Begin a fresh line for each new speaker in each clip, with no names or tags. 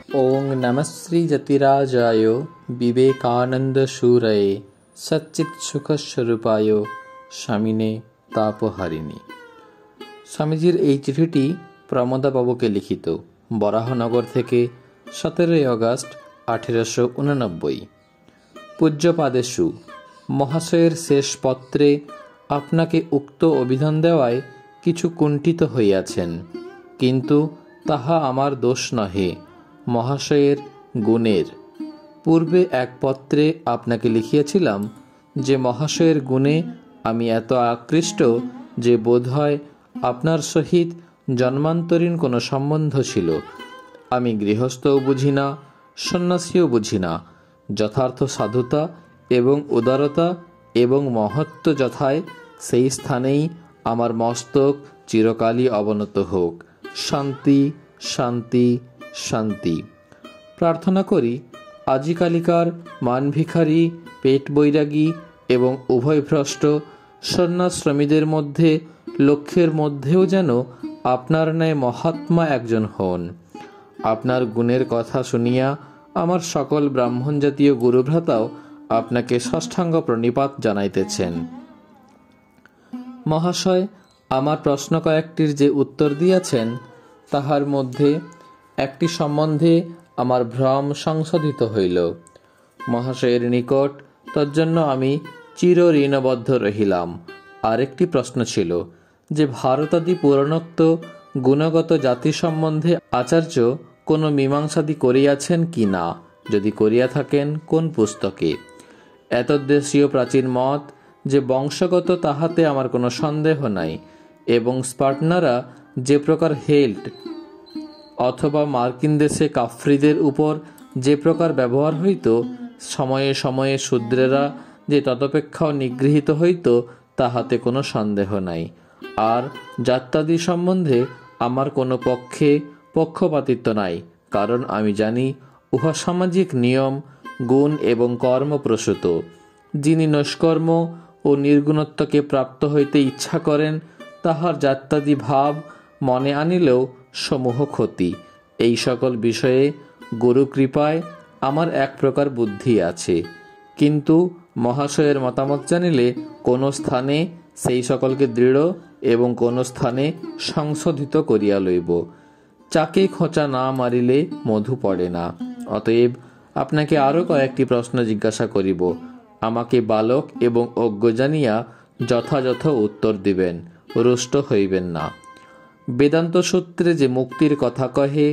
ओं नमस्श्री जतिराजाय विवेकानंद सूरये सच्चित्सुखस्वरूपाय স্বামিনে তাপহারিণী। স্বামীজির এই চিঠিটি প্রমোদাবাবুকে লিখিত, বরাহনগর থেকে 17 আগস্ট 1889। পূজ্যপাদেষু মহাশয়ের শেষ পত্রে আপনাকে উক্ত অভিধান দেওয়ায় কিছু কুণ্ঠিত হইয়াছেন, কিন্তু তাহা আমার দোষ নহে, মহাশয়ের গুণের। পূর্বে এক পত্রে আপনাকে লিখিয়াছিলাম যে মহাশয়ের গুণে আমি এত আকৃষ্ট যে বোধহয় আপনার সহিত জন্মান্তরীণ কোনো সম্বন্ধ ছিল। আমি গৃহস্থও বুঝি না, সন্ন্যাসীও বুঝি না। যথার্থ সাধুতা এবং উদারতা এবং মহত্ব যথায় সেই স্থানেই আমার মস্তক চিরকালই অবনত হোক। শান্তি, শান্তি, শান্তি। প্রার্থনা করি আজিকালিকার মানভিখারি, পেট বৈরাগী এবং উভয়ভ্রষ্ট সন্ন্যাশ্রমীদের মধ্যে লক্ষ্যের মধ্যেও যেন আপনার ন্যায় মহাত্মা একজন হন। আপনার গুণের কথা শুনিয়া আমার সকল ব্রাহ্মণ জাতীয় গুরুভ্রাতাও আপনাকে সাষ্টাঙ্গ প্রণিপাত জানাইতেছেন। মহাশয় আমার প্রশ্ন কয়েকটির যে উত্তর দিয়াছেন, তাহার মধ্যে একটি সম্বন্ধে আমার ভ্রম সংশোধিত হইল। মহাশয়ের নিকট তজ্জন্য আমি চির ঋণবদ্ধ রহিলাম। আরেকটি প্রশ্ন ছিল যে ভারতাদি পুরাণোক্ত গুণগত জাতি সম্বন্ধে আচার্য কোনো মীমাংসাদি করিয়াছেন কি না, যদি করিয়া থাকেন কোন পুস্তকে। এতদ্দেশীয় প্রাচীন মত যে বংশগত, তাহাতে আমার কোনো সন্দেহ নাই, এবং স্পার্টনারা যে প্রকার হেল্ট অথবা মার্কিন দেশে কাফ্রিদের উপর যে প্রকার ব্যবহার হইত, সময়ে সময়ে শূদ্রেরা যে তদপেক্ষাও নিগৃহীত হইত, তাহাতে কোনো সন্দেহ নাই। আর জাত্যাদি সম্বন্ধে আমার কোনো পক্ষে পক্ষপাতিত্ব নাই, কারণ আমি জানি উহা সামাজিক নিয়ম, গুণ এবং কর্মপ্রসূত। যিনি নৈষ্কর্ম ও নির্গুণত্বকে প্রাপ্ত হইতে ইচ্ছা করেন, তাহার জাত্যাদি ভাব মনে আনিলেও সমূহ ক্ষতি। এই সকল বিষয়ে গুরু কৃপায় আমার এক প্রকার বুদ্ধি আছে, কিন্তু মহাশয়ের মতামত জানিলে কোন স্থানে সেই সকলকে দৃঢ় এবং কোন স্থানে সংশোধিত করিয়া লইব। চাকে খোঁচা না মারিলে মধু পড়ে না। অতএব আপনাকে আরও কয়েকটি প্রশ্ন জিজ্ঞাসা করিব। আমাকে বালক এবং অজ্ঞ জানিয়া যথাযথ উত্তর দিবেন, রুষ্ট হইবেন না। বেদান্ত সূত্রে যে মুক্তির কথা কহে,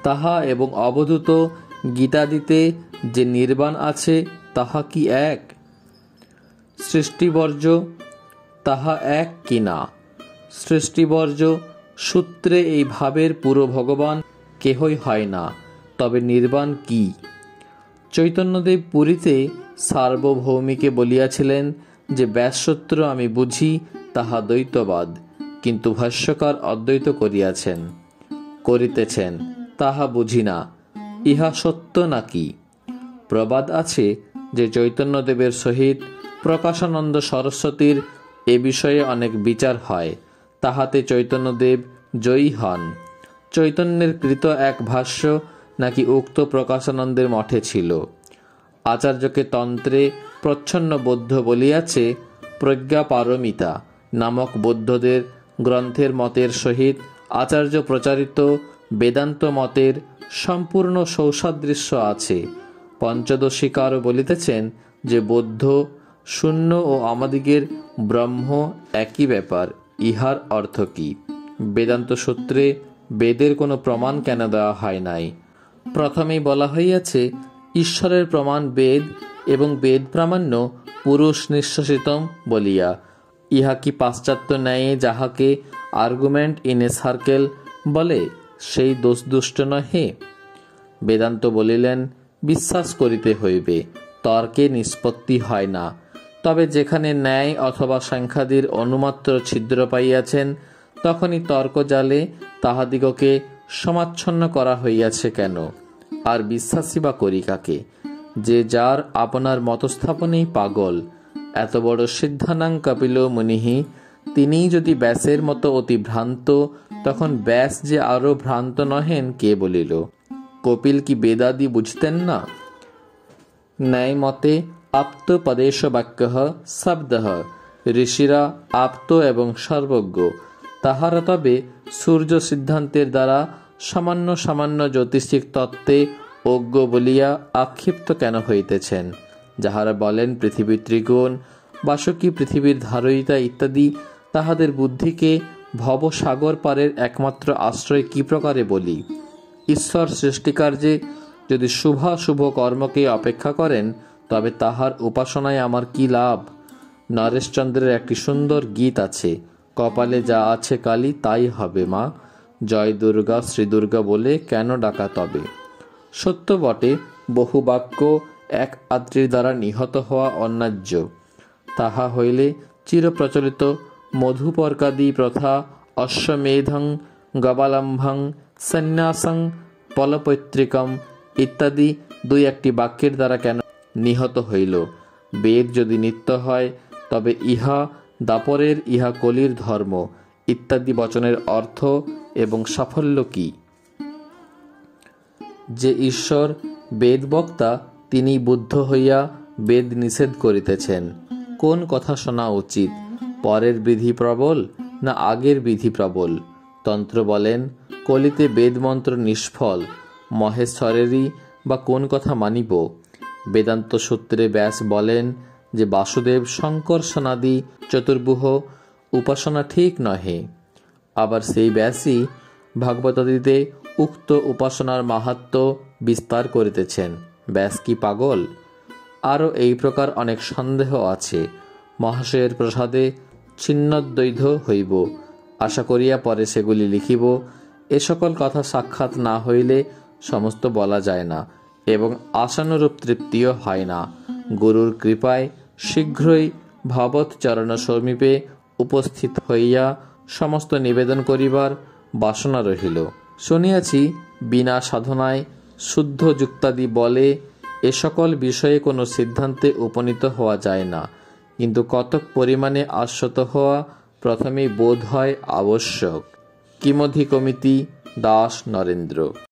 তাহা এবং অবধূত গীতাদিতে যে নির্বাণ আছে, তাহা কি এক? সৃষ্টিবর্জ তাহা এক কি না? সৃষ্টিবর্জ সূত্রে এই ভাবের পুরো ভগবান কেহই হয় না, তবে নির্বাণ কি? চৈতন্যদেব পুরীতে সার্বভৌমীকে বলিয়াছিলেন যে ব্যাসসূত্র আমি বুঝি, তাহা দ্বৈতবাদ, কিন্তু ভাষ্যকার অদ্বৈত করিতেছেন, তাহা বুঝি না। ইহা সত্য নাকি? প্রবাদ আছে যে চৈতন্যদেবের সহিত প্রকাশানন্দ সরস্বতীর এ বিষয়ে অনেক বিচার হয়, তাহাতে চৈতন্যদেব জয়ী হন। চৈতন্যের কৃত এক ভাষ্য নাকি উক্ত প্রকাশানন্দের মঠে ছিল। আচার্যকে তন্ত্রে প্রচ্ছন্ন বৌদ্ধ বলিয়াছে, প্রজ্ঞা পারমিতা নামক বৌদ্ধদের গ্রন্থের মতের সহিত আচার্য প্রচারিত বেদান্ত মতের সম্পূর্ণ সৌসাদৃশ্য আছে। পঞ্চদশীকারও বলিতেছেন যে বৌদ্ধ শূন্য ও আমাদিগের ব্রহ্ম একই ব্যাপার। ইহার অর্থ কি? বেদান্ত সূত্রে বেদের কোনো প্রমাণ কেন দেওয়া হয় নাই? প্রথমেই বলা হইয়াছে ঈশ্বরের প্রমাণ বেদ এবং বেদ প্রামাণ্য পুরুষ নিঃশ্বাসিতম বলিয়া। ইহা কি পাশ্চাত্য ন্যায়ে যাহাকে আর্গুমেন্ট ইন এ সার্কেল বলে, সেই দোষদুষ্ট নহে? বেদান্ত বলিলেন বিশ্বাস করিতে হইবে, তর্কে নিষ্পত্তি হয় না। তবে যেখানে ন্যায় অথবা সংখ্যাদির অনুমাত্র ছিদ্র পাইয়াছেন, তখনই তর্ক জালে তাহাদিগকে সমাচ্ছন্ন করা হইয়াছে কেন? আর বিশ্বাসী বা করি কাকে? যে যার আপনার মতস্থাপনেই পাগল। এত বড় সিদ্ধানাং কপিল মুনিহি, তিনিই যদি ব্যাসের মতো অতি ভ্রান্ত, তখন ব্যাস যে আরো ভ্রান্ত নহেন কে বলিল? কপিল কি বেদাদি বুঝতেন না? ন্যায় মতে আপ্তপদেশ বাক্য শব্দ, ঋষিরা আপ্ত এবং সর্বজ্ঞ, তাহারা তবে সূর্য সিদ্ধান্তের দ্বারা সামান্য সামান্য জ্যোতিষিক তত্ত্বে অজ্ঞ বলিয়া আক্ষিপ্ত কেন হইতেছেন? যাহারা বলেন পৃথিবী ত্রিগুণ, বাসকি পৃথিবীর ধারয়িতা ইত্যাদি, তাহাদের বুদ্ধিকে ভবসাগর পারের একমাত্র আশ্রয় কি প্রকারে বলি? ঈশ্বর সৃষ্টিকার্যে যদি শুভাশুভ কর্মকে অপেক্ষা করেন, তবে তাহার উপাসনায় আমার কি লাভ? নরেশচন্দ্রের একটি সুন্দর গীত আছে, কপালে যা আছে কালী তাই হবে মা, জয় দুর্গা শ্রী দুর্গা বলে কেন ডাকা তবে? সত্য বটে, বহু বাক্য এক আদ্রির দ্বারা নিহত হওয়া অন্যায্য। তাহা হইলে চিরপ্রচলিত মধুপর্কাদি প্রথা, অশ্বমেধং গবালম্ভং সন্ন্যাসং পলপৈত্রিকম ইত্যাদি দুই একটি বাক্যের দ্বারা কেন নিহত হইল? বেদ যদি নিত্য হয়, তবে ইহা দাপরের, ইহা কলির ধর্ম ইত্যাদি বচনের অর্থ এবং সাফল্য কি? যে ঈশ্বর বেদবক্তা, তিনি বুদ্ধ হইয়া বেদ নিষেধ করিতেছেন। কোন কথা শোনা উচিত? পরের বিধি প্রবল না আগের বিধি প্রবল? তন্ত্র বলেন কলিতে বেদমন্ত্র নিষ্ফল, মহেশ্বরেরই বা কোন কথা মানিব? বেদান্ত সূত্রে ব্যাস বলেন যে বাসুদেব শঙ্কর্ষণাদি চতুর্ভুহ উপাসনা ঠিক নহে। আবার সেই ব্যাসই ভাগবতাদিতে উক্ত উপাসনার মাহাত্ম্য বিস্তার করিতেছেন। ব্যাস কি পাগল? আরও এই প্রকার অনেক সন্দেহ আছে। মহাশয়ের প্রসাদে ছিন্নদ্বৈধ হইব, আশা করিয়া পরে সেগুলি লিখিব। এ সকল কথা সাক্ষাৎ না হইলে সমস্ত বলা যায় না এবং আশানুরূপ তৃপ্তিও হয় না। গুরুর কৃপায় শীঘ্রই ভবৎ চরণ সমীপে উপস্থিত হইয়া সমস্ত নিবেদন করিবার বাসনা রহিল। শুনিয়াছি বিনা সাধনায় শুদ্ধ যুক্তাদি বলে এ সকল বিষয়ে কোনো সিদ্ধান্তে উপনীত হওয়া যায় না, কিন্তু কতক পরিমাণে আশ্বত হওয়া প্রথমেই বোধ হয় আবশ্যক। কিমধিকমিতি দাস নরেন্দ্র।